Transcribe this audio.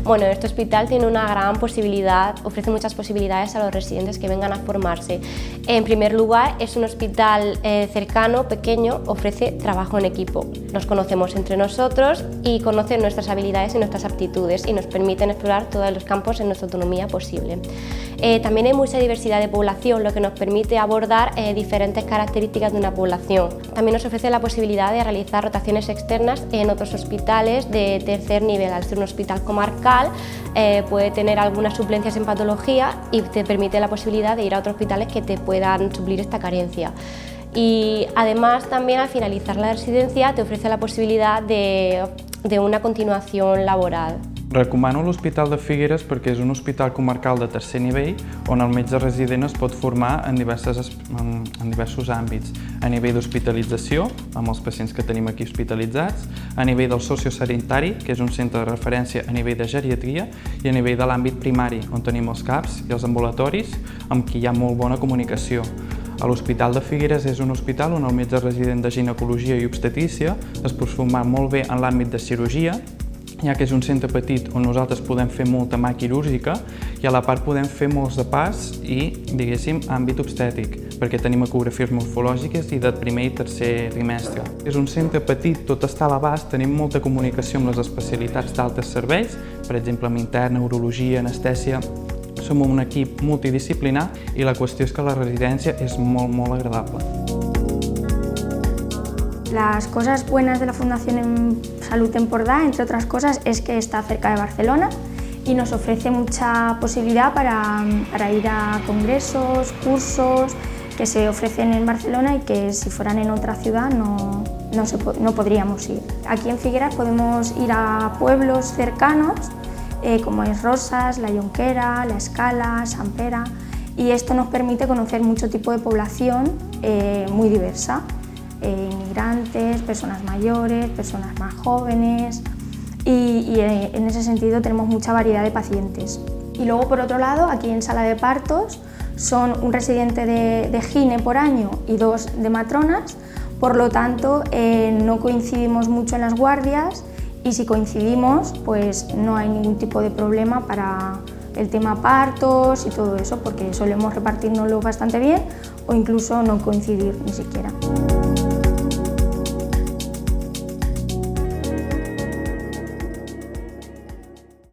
Bueno, este hospital tiene una gran posibilidad, ofrece muchas posibilidades a los residentes que vengan a formarse. En primer lugar, es un hospital cercano, pequeño, ofrece trabajo en equipo. Nos conocemos entre nosotros y conocen nuestras habilidades y nuestras aptitudes y nos permiten explorar todos los campos en nuestra autonomía posible. También hay mucha diversidad de población, lo que nos permite abordar diferentes características de una población. También nos ofrece la posibilidad de realizar rotaciones externas en otros hospitales de tercer nivel. Al ser un hospital comarcal, puede tener algunas suplencias en patología y te permite la posibilidad de ir a otros hospitales que te puedan suplir esta carencia. Y además también al finalizar la residencia te ofrece la posibilidad de una continuación laboral. Recomano l'Hospital de Figueres perquè és un hospital comarcal de tercer nivell on el metge resident es pot formar en diversos àmbits, a nivell d'hospitalització, amb els pacients que tenim aquí hospitalitzats, a nivell del sociosanitari, que és un centre de referència a nivell de geriatria, i a nivell de l'àmbit primari, on tenim els CAPs i els ambulatoris, amb qui hi ha molt bona comunicació. L'Hospital de Figueres és un hospital on el metge resident de ginecologia i obstetrícia es pot formar molt bé en l'àmbit de cirurgia, ja que és un centre petit on nosaltres podem fer molta mà quirúrgica i a la part podem fer molts de pas i, diguéssim, àmbit obstètric, perquè tenim ecografies morfològiques i de primer i tercer trimestre. És un centre petit, tot està a l'abast, tenim molta comunicació amb les especialitats d'altres serveis, per exemple amb interna, urologia, anestèsia. Som un equip multidisciplinar i la qüestió és que la residència és molt agradable. Las cosas buenas de la Fundación Salud Empordà, entre otras cosas, es que está cerca de Barcelona y nos ofrece mucha posibilidad para ir a congresos, cursos que se ofrecen en Barcelona y que si fueran en otra ciudad no podríamos ir. Aquí en Figueras podemos ir a pueblos cercanos como es Rosas, La Jonquera, La Escala, Sant Pere, y esto nos permite conocer mucho tipo de población muy diversa. Inmigrantes, personas mayores, personas más jóvenes y en ese sentido tenemos mucha variedad de pacientes. Y luego por otro lado, aquí en sala de partos son un residente de gine por año y 2 de matronas, por lo tanto no coincidimos mucho en las guardias y si coincidimos pues no hay ningún tipo de problema para el tema partos y todo eso porque solemos repartirnoslo bastante bien o incluso no coincidir ni siquiera.